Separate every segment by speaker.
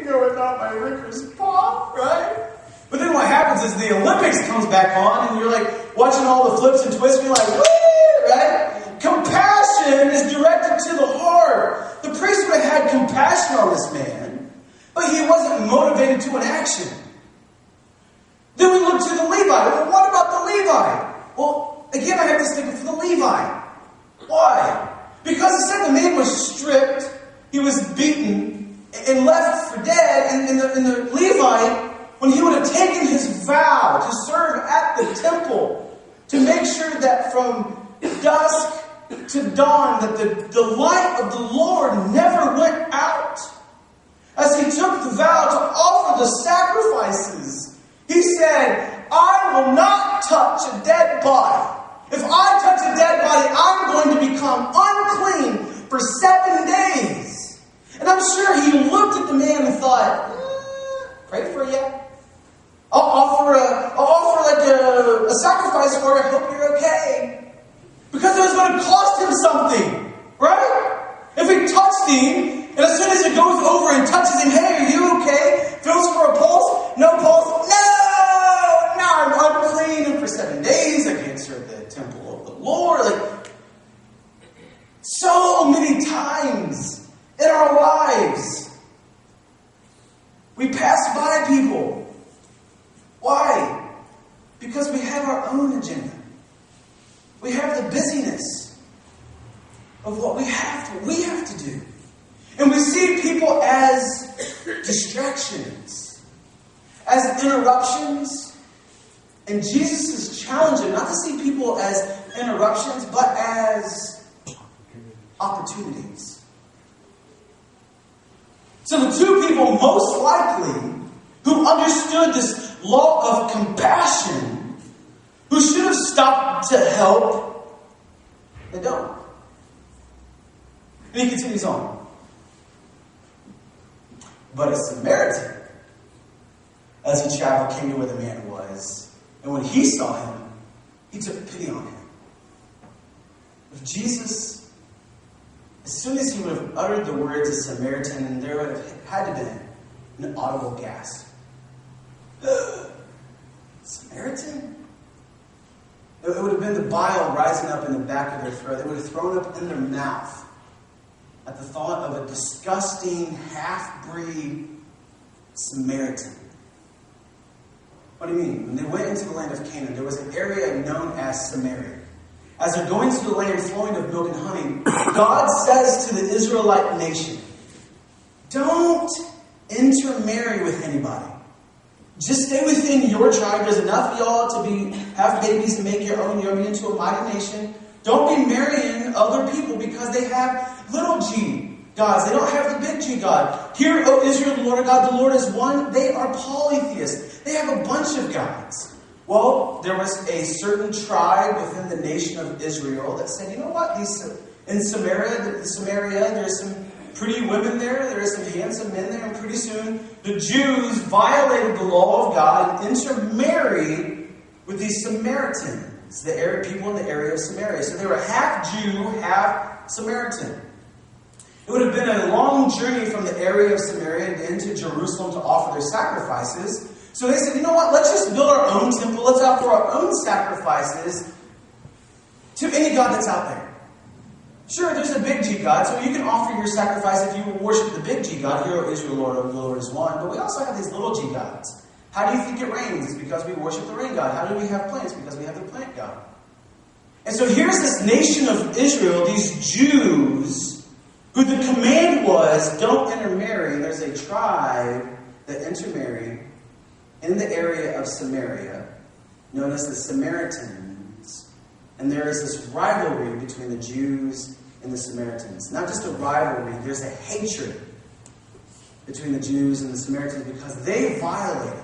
Speaker 1: go without my licorice pop, right? But then what happens is the Olympics comes back on, and you're like watching all the flips and twists, and you're like, woo, right? Compassion is directed to the heart. The priest would have had compassion on this man, but he wasn't motivated to an action. Then we look to the Levite. Well, what about the Levite? Well, again, I have to stick for the Levite. Why? Because it said the man was stripped, he was beaten, and left for dead. And the Levite, when he would have taken his vow to serve at the temple, to make sure that from dusk to dawn, that the light of the Lord never went out. As he took the vow to offer the sacrifices, he said, I will not touch a dead body. If I touch a dead body, I'm going to become unclean for 7 days. And I'm sure he looked at the man and thought, pray for you. I'll offer a sacrifice for you. I hope you're okay. Because it was going to cost him something, right? If he touched him, and as soon as he goes over and touches him, hey, are you okay? Feels for a pulse? No pulse? No! Now I'm unclean, and for 7 days I can't serve the temple of the Lord. Like, so many times in our lives, we pass by people. Why? Because we have our own agenda. We have the busyness of what we have to do. And we see people as distractions, as interruptions. And Jesus is challenging not to see people as interruptions, but as opportunities. So the two people most likely who understood this law of compassion, who should have stopped to help, they don't. And he continues on. But a Samaritan, as he traveled, came to where the man was. And when he saw him, he took pity on him. If Jesus, as soon as he would have uttered the words of Samaritan, and there would have had to be an audible gasp. Samaritan? It would have been the bile rising up in the back of their throat. They would have thrown up in their mouth at the thought of a disgusting, half-breed Samaritan. What do you mean? When they went into the land of Canaan, there was an area known as Samaria. As they're going to the land flowing of milk and honey, God says to the Israelite nation, don't intermarry with anybody. Just stay within your tribe. There's enough of y'all to have babies and make your own. You'll be into a mighty nation. Don't be marrying other people because they have little g gods. They don't have the big G God. Hear, O Israel, the Lord our God, the Lord is one. They are polytheists. They have a bunch of gods. Well, there was a certain tribe within the nation of Israel that said, you know what? In Samaria, there's some pretty women there. There are some handsome men there. And pretty soon, the Jews violated the law of God and intermarried with these Samaritans, the people in the area of Samaria. So they were half Jew, half Samaritan. It would have been a long journey from the area of Samaria into Jerusalem to offer their sacrifices. So they said, you know what? Let's just build our own temple. Let's offer our own sacrifices to any god that's out there. Sure, there's a big G God, so you can offer your sacrifice if you worship the big G God. Hear, O Israel, the Lord is one. But we also have these little G gods. How do you think it rains? It's because we worship the rain god. How do we have plants? Because we have the plant god. And so here's this nation of Israel, these Jews, who the command was, don't intermarry. And there's a tribe that intermarried in the area of Samaria, known as the Samaritans. And there is this rivalry between the Jews and the Samaritans. Not just a rivalry, there's a hatred between the Jews and the Samaritans because they violated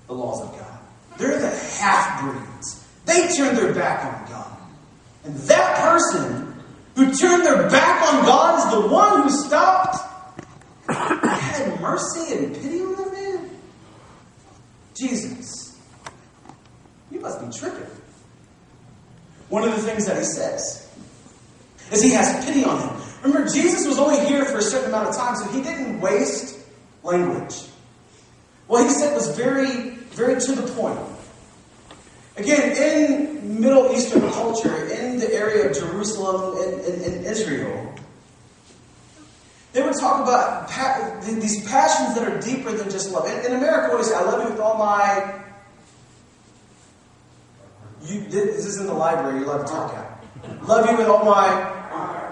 Speaker 1: the laws of God. They're the half-breeds. They turned their back on God. And that person who turned their back on God is the one who stopped, had mercy and pity on that man. Jesus, you must be tripping. One of the things that he says is he has pity on him. Remember, Jesus was only here for a certain amount of time, so he didn't waste language. What he said was very, very to the point. Again, in Middle Eastern culture, in the area of Jerusalem and Israel, they would talk about these passions that are deeper than just love. In America, what do you say? I love you with all my... this is in the library, you're allowed to talk out. Love you with all my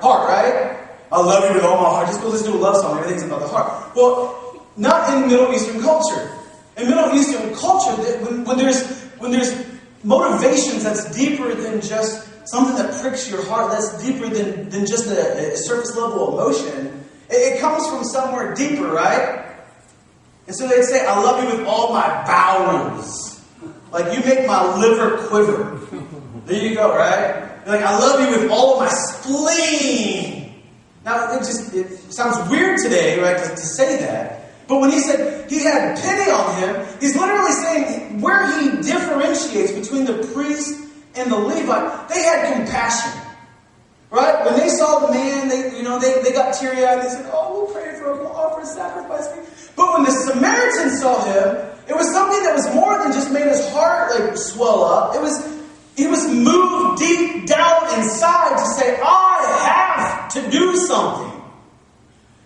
Speaker 1: heart, right? I love you with all my heart. Just go listen to a love song, everything's about the heart. Well, not in Middle Eastern culture. In Middle Eastern culture, when there's motivations that's deeper than just something that pricks your heart, that's deeper than just a surface level emotion, it comes from somewhere deeper, right? And so they'd say, I love you with all my bowels. Like, you make my liver quiver. There you go, right? You're like, I love you with all of my spleen. Now, it sounds weird today, right, to say that. But when he said he had pity on him, he's literally saying where he differentiates between the priest and the Levite, they had compassion. Right? When they saw the man, they got teary-eyed. They said, oh, we'll pray for him. We'll offer a sacrifice for you. But when the Samaritan saw him, it was something that was more than just made his heart swell up. He was moved deep down inside to say, I have to do something.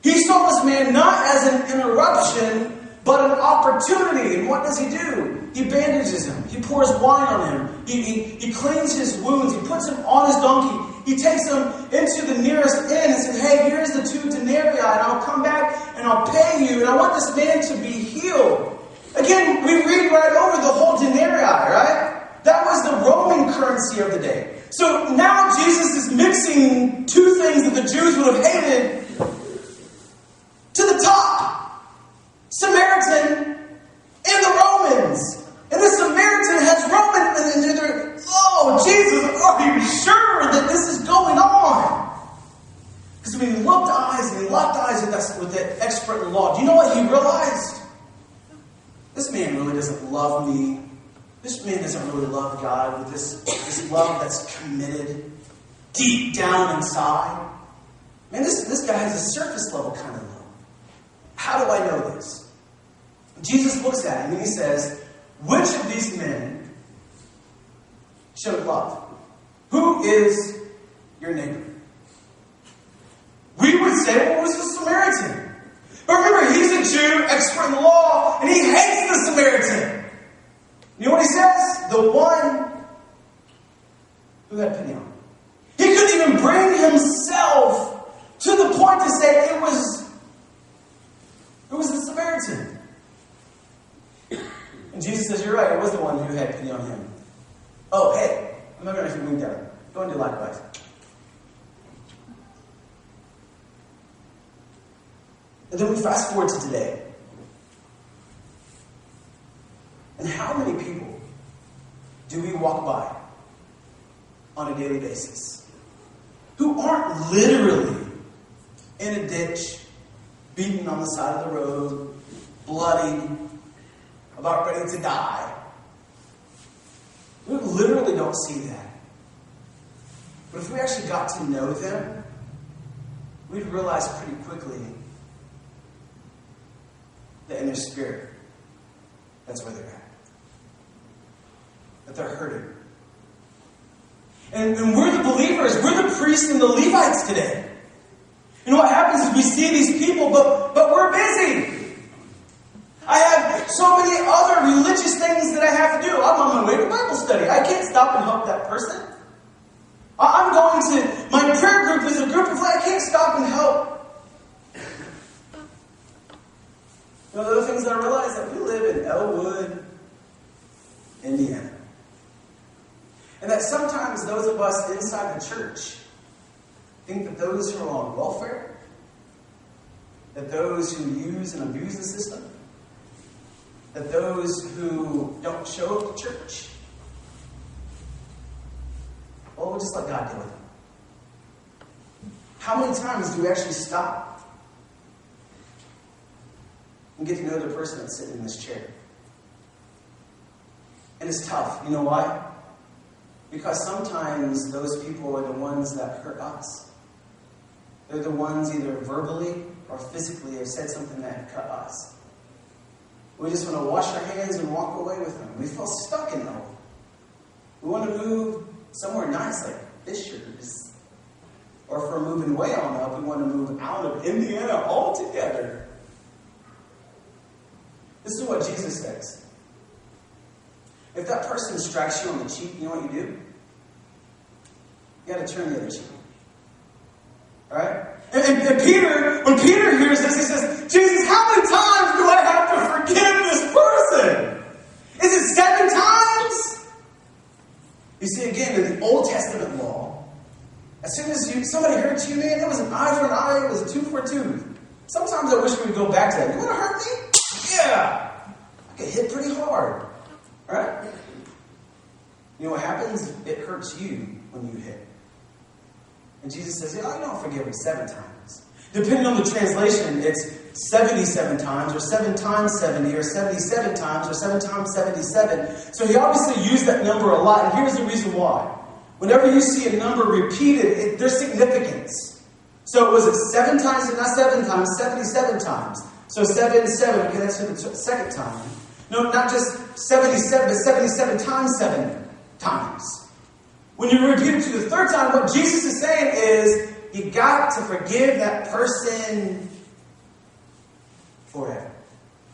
Speaker 1: He saw this man not as an interruption, but an opportunity. And what does he do? He bandages him. He pours wine on him. He cleans his wounds. He puts him on his donkey. He takes him into the nearest inn and says, hey, here's the 2 denarii, and I'll come back and I'll pay you. And I want this man to be healed. Again, we read right over the whole denarii, right? That was the Roman currency of the day. So now Jesus is mixing 2 things that the Jews would have hated to the top. Samaritan and the Romans. And the Samaritan has Roman, and they're, oh, Jesus, are you sure that this is going on? Because when he locked eyes with that expert in law, do you know what he realized? This man really doesn't love me. This man doesn't really love God with this love that's committed deep down inside. Man, this guy has a surface level kind of love. How do I know this? Jesus looks at him and he says, which of these men showed love? Who is your neighbor? We would say, well, it was the Samaritan. But remember, he's a Jew, expert in the law, and he hates the Samaritan. You know what he says? The one who had pity on him. He couldn't even bring himself to the point to say it was the Samaritan. And Jesus says, you're right, it was the one who had pity on him. Oh, hey, I'm not going to move down. Go and do likewise. And then we fast forward to today. And how many people do we walk by on a daily basis who aren't literally in a ditch, beaten on the side of the road, bloody, about ready to die? We literally don't see that. But if we actually got to know them, we'd realize pretty quickly that in their spirit, that's where they're at. That they're hurting. And we're the believers, we're the priests and the Levites today. You know what happens is we see these people, but we're busy. I have so many other religious things that I have to do. I'm on my way to Bible study. I can't stop and help that person. I'm going to my prayer group is a group of I can't stop and help. You know, the other things that I realize that we live in Elwood, Indiana. And that sometimes those of us inside the church think that those who are on welfare, that those who use and abuse the system, that those who don't show up to church, well, we'll just let God deal with them. How many times do we actually stop and get to know the person that's sitting in this chair? And it's tough. You know why? Because sometimes those people are the ones that hurt us. They're the ones either verbally or physically have said something that cut us. We just want to wash our hands and walk away with them. We feel stuck in them. We want to move somewhere nice like Fishers. Or if we're moving way on up, we want to move out of Indiana altogether. This is what Jesus says. If that person strikes you on the cheek, you know what you do? You got to turn the other cheek. Alright? And Peter, when Peter hears this, he says, Jesus, how many times do I have to forgive this person? Is it 7 times? You see, again, in the Old Testament law, as soon as somebody hurt you, man, it was an eye for an eye, it was a tooth for a tooth. Sometimes I wish we would go back to that. You want to hurt me? Yeah. I get hit pretty hard. Alright? You know what happens? It hurts you when you hit. And Jesus says, I don't forgive him 7 times. Depending on the translation, it's 77 times, or 7 times 70, or 77 times, or 7 times 77. So he obviously used that number a lot, and here's the reason why. Whenever you see a number repeated, there's significance. So was it 7 times, not 7 times, 77 times. So 7, 7, okay, that's for the second time. No, not just 77, but 77 times 7 times. When you repeat it to the third time, what Jesus is saying is, you got to forgive that person forever.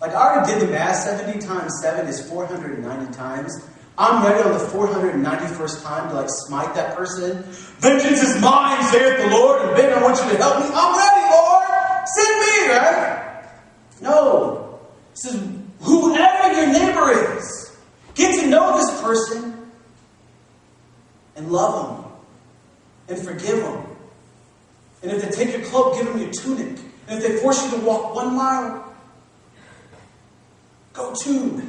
Speaker 1: Like, I already did the math. 70 times 7 is 490 times. I'm ready on the 491st time to, smite that person. Vengeance is mine, saith the Lord, and Ben, I want you to help me. I'm ready, Lord. Send me, right? No. It says, whoever your neighbor is, get to know this person and love them and forgive them. And if they take your cloak, give them your tunic. And if they force you to walk 1 mile, go 2.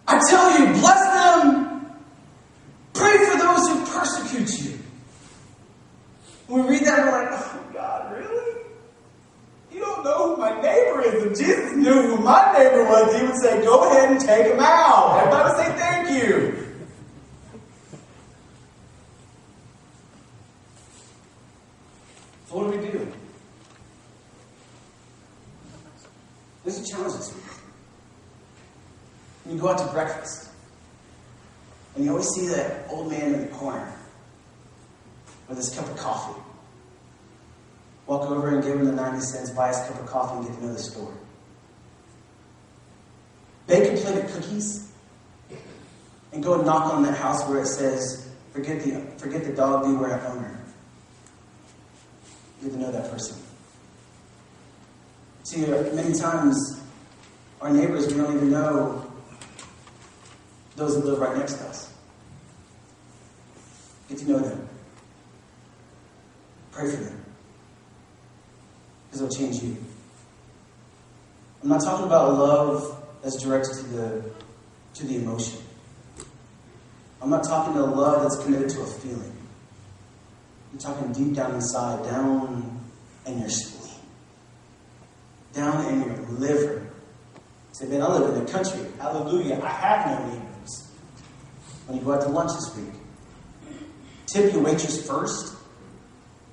Speaker 1: I tell you, bless them. Pray for those who persecute you. When we read that, we're like, oh God, really? You don't know who my neighbor is. If Jesus knew who my neighbor was, he would say, go ahead and take him out. Everybody would say thank you. So what do we do? There's a challenge this week. When you go out to breakfast, and you always see that old man in the corner with his cup of coffee. Walk over and give him the 90 cents, buy his cup of coffee, and get to know the store. Bake a plate of cookies, and go and knock on that house where it says, forget the dog, beware of owner. Get to know that person. See, many times, our neighbors, we don't even know those that live right next to us. Get to know them. Pray for them. Because it'll change you. I'm not talking about a love that's directed to the emotion. I'm not talking to a love that's committed to a feeling. I'm talking deep down inside, down in your spleen. Down in your liver. Say, man, I live in the country. Hallelujah. I have no neighbors. When you go out to lunch this week, tip your waitress first.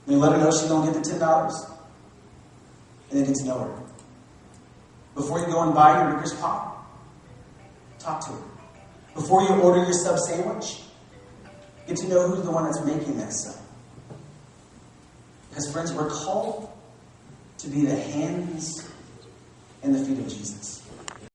Speaker 1: And you let her know she's going to get the $10. And then get to know her. Before you go and buy your Ricker's Pop, talk to her. Before you order your sub sandwich, get to know who's the one that's making that sub. Because, friends, we're called to be the hands and the feet of Jesus.